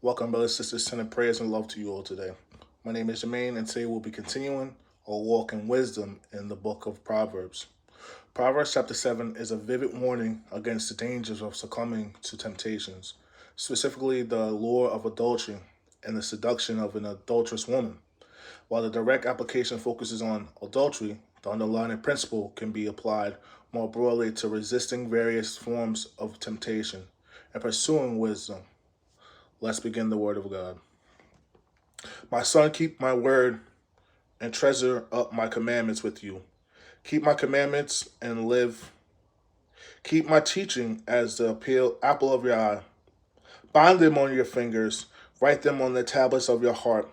Welcome, brothers, sisters, sending prayers and love to you all today. My name is Jermaine, and today we'll be continuing our walk in wisdom in the book of Proverbs. Proverbs Chapter 7 is a vivid warning against the dangers of succumbing to temptations, specifically the allure of adultery and the seduction of an adulterous woman. While the direct application focuses on adultery, the underlying principle can be applied more broadly to resisting various forms of temptation and pursuing wisdom. Let's begin the Word of God. My son, keep my word and treasure up my commandments with you. Keep my commandments and live. Keep my teaching as the apple of your eye. Bind them on your fingers. Write them on the tablets of your heart.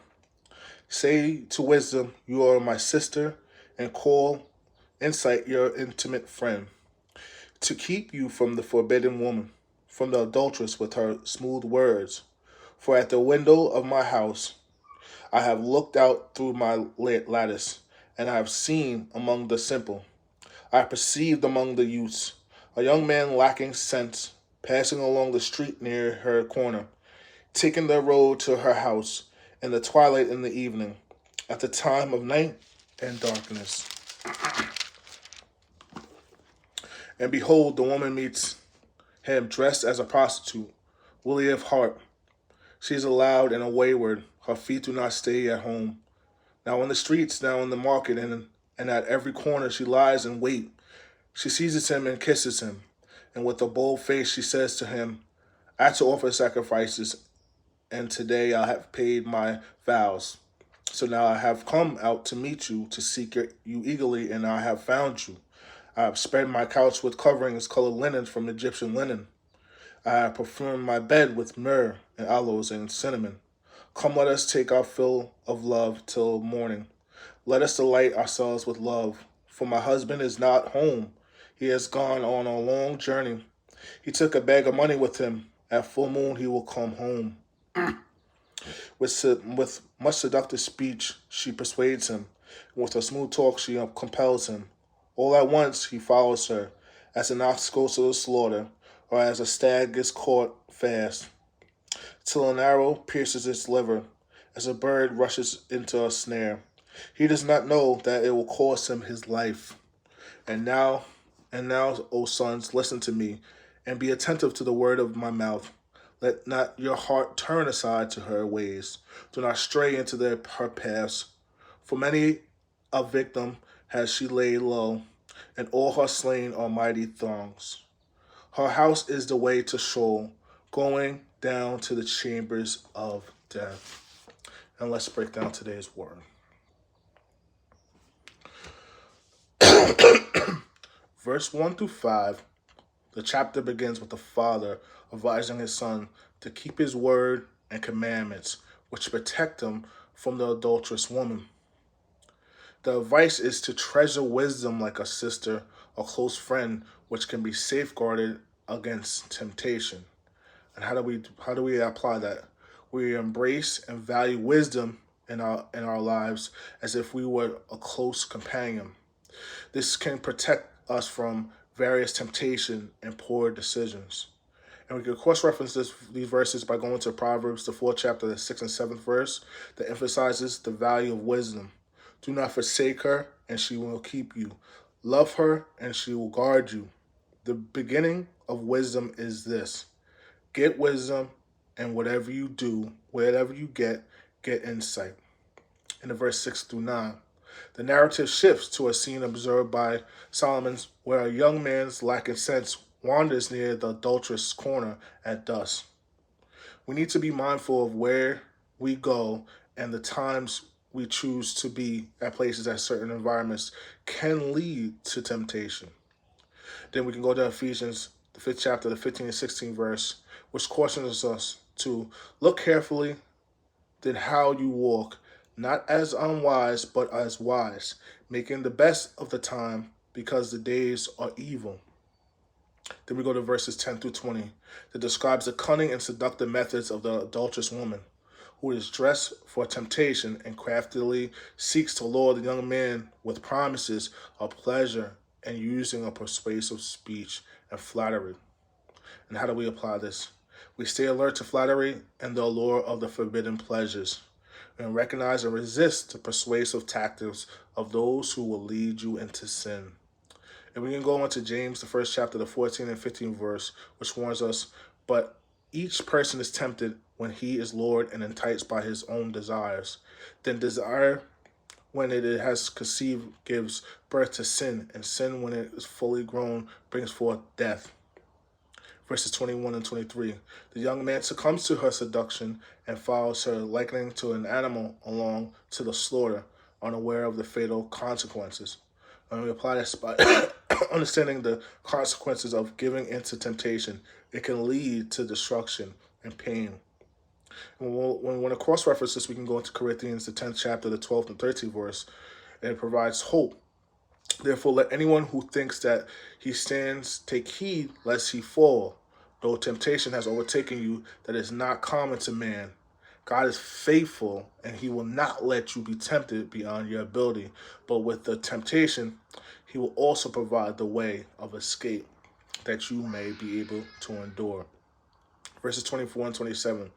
Say to wisdom, you are my sister, and call insight your intimate friend. To keep you from the forbidden woman, from the adulteress with her smooth words. For at the window of my house I have looked out through my lattice, and I have seen among the simple. I have perceived among the youths a young man lacking sense, passing along the street near her corner, taking the road to her house in the twilight in the evening, at the time of night and darkness. And behold, the woman meets him dressed as a prostitute, woolly of heart. She is loud and a wayward. Her feet do not stay at home. Now in the streets, now in the market, and at every corner she lies in wait. She seizes him and kisses him. And with a bold face she says to him, I had to offer sacrifices, and today I have paid my vows. So now I have come out to meet you, to seek you eagerly, and I have found you. I have spread my couch with coverings colored linen from Egyptian linen. I have perfumed my bed with myrrh and aloes and cinnamon. Come, let us take our fill of love till morning. Let us delight ourselves with love. For my husband is not home. He has gone on a long journey. He took a bag of money with him. At full moon he will come home. With much seductive speech she persuades him. With her smooth talk she compels him. All at once he follows her, as an ox goes to the slaughter, or as a stag gets caught fast, till an arrow pierces its liver, as a bird rushes into a snare. He does not know that it will cost him his life. And now, O sons, listen to me, and be attentive to the word of my mouth. Let not your heart turn aside to her ways. Do not stray into her paths. For many a victim has she laid low, and all her slain are mighty throngs. Her house is the way to Sheol, going down to the chambers of death. And let's break down today's word. Verse 1 through 5, the chapter begins with the father advising his son to keep his word and commandments, which protect him from the adulterous woman. The advice is to treasure wisdom like a sister or close friend, which can be safeguarded against temptation. And how do we apply that? We embrace and value wisdom in our lives as if we were a close companion. This can protect us from various temptation and poor decisions. And we can cross-reference these verses by going to Proverbs, the 4th chapter, the 6th and 7th verse, that emphasizes the value of wisdom. Do not forsake her, and she will keep you. Love her, and she will guard you. The beginning of wisdom is this. Get wisdom, and whatever you do, whatever you get insight. In the verse 6 through 9. The narrative shifts to a scene observed by Solomon where a young man's lacking sense wanders near the adulterous corner at dusk. We need to be mindful of where we go, and the times we choose to be at places at certain environments can lead to temptation. Then we can go to Ephesians, the 5th chapter, the 15 and 16 verse, which cautions us to look carefully then how you walk, not as unwise, but as wise, making the best of the time, because the days are evil. Then we go to verses 10 through 20, that describes the cunning and seductive methods of the adulterous woman, who is dressed for temptation and craftily seeks to lure the young man with promises of pleasure and using a persuasive speech and flattery. And how do we apply this? We stay alert to flattery and the allure of the forbidden pleasures, and recognize and resist the persuasive tactics of those who will lead you into sin. And we can go on to James, the first chapter, the 14 and 15 verse, which warns us, but each person is tempted when he is lured and enticed by his own desires. Then desire, when it has conceived, gives birth to sin, and sin, when it is fully grown, brings forth death. Verses 21 and 23. The young man succumbs to her seduction and follows her, likening to an animal along to the slaughter, unaware of the fatal consequences. When we apply this by understanding the consequences of giving into temptation, it can lead to destruction and pain. And when to cross-reference this, we can go into Corinthians, the 10th chapter, the 12th and 13th verse, and it provides hope. Therefore, let anyone who thinks that he stands take heed lest he fall. Though temptation has overtaken you that is not common to man, God is faithful, and he will not let you be tempted beyond your ability. But with the temptation, he will also provide the way of escape that you may be able to endure. Verses 24 and 27.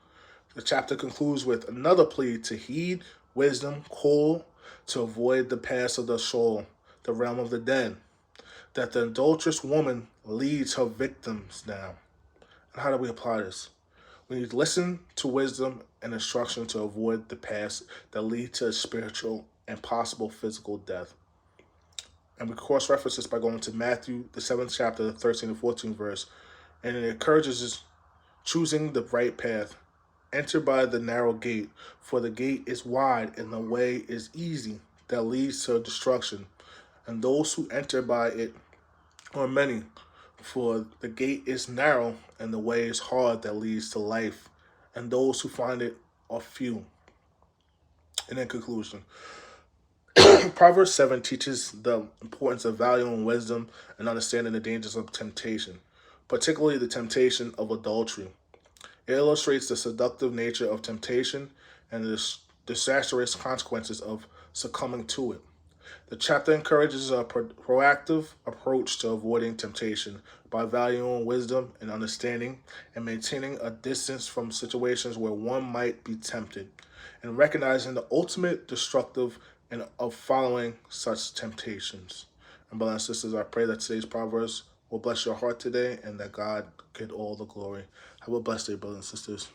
The chapter concludes with another plea to heed wisdom, call to avoid the paths of the soul, the realm of the dead, that the adulterous woman leads her victims down. And how do we apply this? We need to listen to wisdom and instruction to avoid the paths that lead to spiritual and possible physical death. And we cross-reference this by going to Matthew, the 7th chapter, the 13 and 14 verse. And it encourages us choosing the right path. Enter by the narrow gate, for the gate is wide and the way is easy that leads to destruction. And those who enter by it are many, for the gate is narrow and the way is hard that leads to life, and those who find it are few. And in conclusion, Proverbs 7 teaches the importance of valuing wisdom and understanding the dangers of temptation, particularly the temptation of adultery. It illustrates the seductive nature of temptation and the disastrous consequences of succumbing to it. The chapter encourages a proactive approach to avoiding temptation by valuing wisdom and understanding and maintaining a distance from situations where one might be tempted, and recognizing the ultimate destructive and of following such temptations. And brothers and sisters, I pray that today's Proverbs will bless your heart today and that God get all the glory. Have a blessed day, brothers and sisters.